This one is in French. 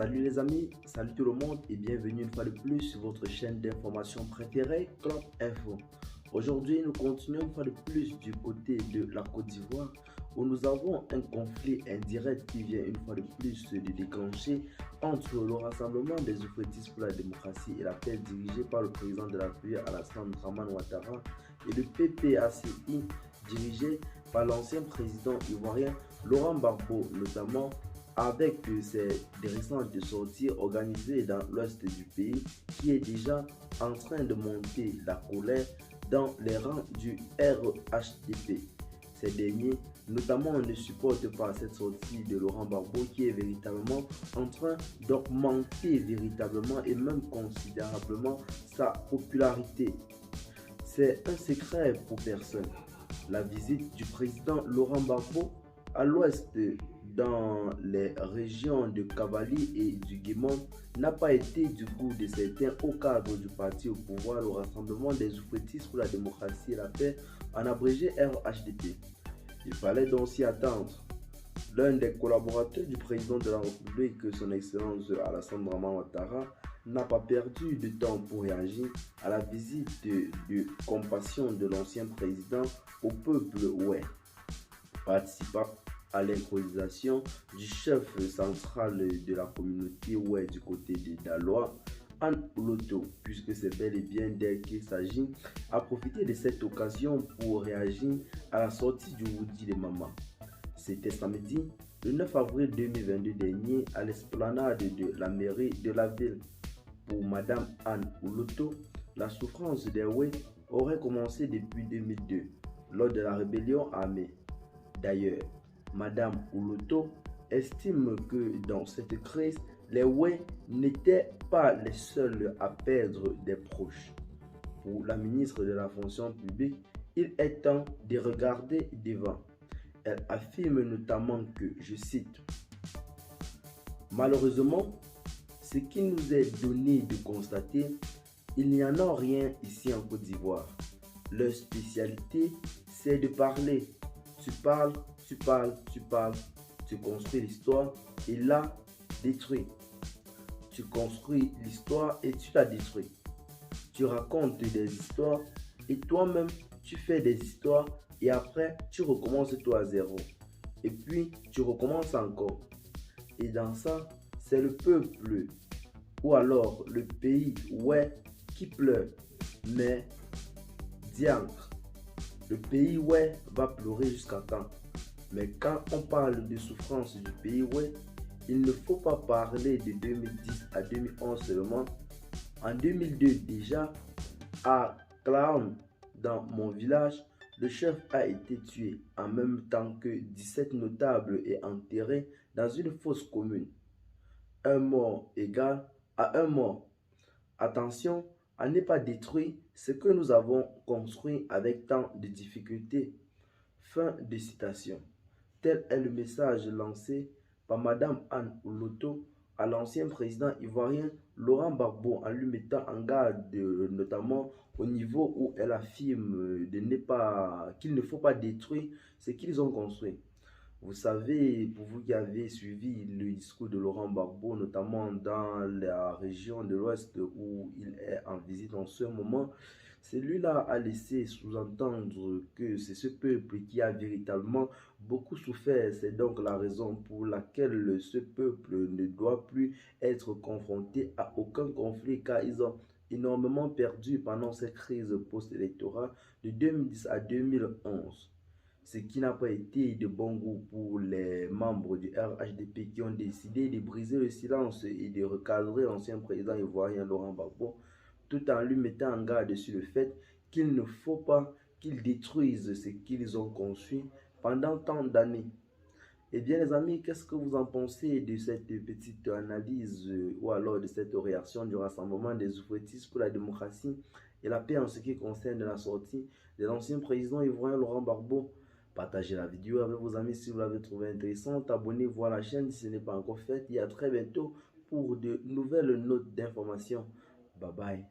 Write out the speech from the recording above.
Salut les amis, salut tout le monde et bienvenue une fois de plus sur votre chaîne d'information préférée, Clop Info. Aujourd'hui, nous continuons une fois de plus du côté de la Côte d'Ivoire où nous avons un conflit indirect qui vient une fois de plus de déclencher entre le Rassemblement des Oufouettistes pour la démocratie et la paix dirigé par le président de la République Alassane Dramane Ouattara et le PPACI dirigé par l'ancien président ivoirien Laurent Gbagbo, notamment avec ces récentes sorties organisées dans l'ouest du pays qui est déjà en train de monter la colère dans les rangs du RHDP. Ces derniers, notamment, ne supportent pas cette sortie de Laurent Gbagbo qui est véritablement en train d'augmenter véritablement et même considérablement sa popularité. C'est un secret pour personne. La visite du président Laurent Gbagbo à l'ouest dans les régions de Kavali et du Guimond n'a pas été du goût de certains au cadre du parti au pouvoir, le Rassemblement des Oufouettistes pour la démocratie et la paix, en abrégé RHDP. Il fallait donc s'y attendre. L'un des collaborateurs du président de la République, son Excellence Alassane Dramane Ouattara, n'a pas perdu de temps pour réagir à la visite de compassion de l'ancien président au peuple ouest, participant à l'improvisation du chef central de la communauté ouest du côté de Daloa, Anne Ouloto, puisque c'est bel et bien d'elle qu'il s'agit, a profité de cette occasion pour réagir à la sortie du Woody de Mama. C'était samedi, le 9 avril 2022 dernier, à l'esplanade de la mairie de la ville. Pour Madame Anne Ouloto, la souffrance des Ouest aurait commencé depuis 2002, lors de la rébellion armée. D'ailleurs, Madame Ouloto estime que dans cette crise, les Ouest n'étaient pas les seuls à perdre des proches. Pour la ministre de la fonction publique, il est temps de regarder devant. Elle affirme notamment que, je cite, « Malheureusement, ce qui nous est donné de constater, il n'y en a rien ici en Côte d'Ivoire. Leur spécialité, c'est de parler. Tu parles, tu parles, tu parles, tu construis l'histoire et la détruis. Tu construis l'histoire et tu la détruis. Tu racontes des histoires et toi-même, tu fais des histoires et après, tu recommences toi à zéro. Et puis, tu recommences encore. Et dans ça, c'est le peuple ou alors le pays ouais qui pleure. Mais, diantre, le pays ouais va pleurer jusqu'à quand? Mais quand on parle de souffrance du pays ouais, il ne faut pas parler de 2010 à 2011 seulement. En 2002 déjà, à Klaon, dans mon village, le chef a été tué en même temps que 17 notables et enterrés dans une fosse commune. Un mort égale à un mort. Attention à ne pas détruire ce que nous avons construit avec tant de difficultés. Fin de citation. Tel est le message lancé par Madame Anne Ouloto à l'ancien président ivoirien Laurent Gbagbo en lui mettant en garde notamment au niveau où elle affirme qu'il ne faut pas détruire ce qu'ils ont construit. Vous savez, pour vous qui avez suivi le discours de Laurent Gbagbo, notamment dans la région de l'Ouest où il est en visite en ce moment, celui-là a laissé sous-entendre que c'est ce peuple qui a véritablement beaucoup souffert. C'est donc la raison pour laquelle ce peuple ne doit plus être confronté à aucun conflit car ils ont énormément perdu pendant cette crise post-électorale de 2010 à 2011. Ce qui n'a pas été de bon goût pour les membres du RHDP qui ont décidé de briser le silence et de recadrer l'ancien président ivoirien Laurent Gbagbo, tout en lui mettant en garde sur le fait qu'il ne faut pas qu'ils détruisent ce qu'ils ont conçu pendant tant d'années. Eh bien les amis, qu'est-ce que vous en pensez de cette petite analyse ou alors de cette réaction du Rassemblement des Oufouettistes pour la démocratie et la paix en ce qui concerne la sortie de l'ancien président ivoirien Laurent Gbagbo? Partagez la vidéo avec vos amis si vous l'avez trouvée intéressante. Abonnez-vous à la chaîne si ce n'est pas encore fait. Et à très bientôt pour de nouvelles notes d'information. Bye bye.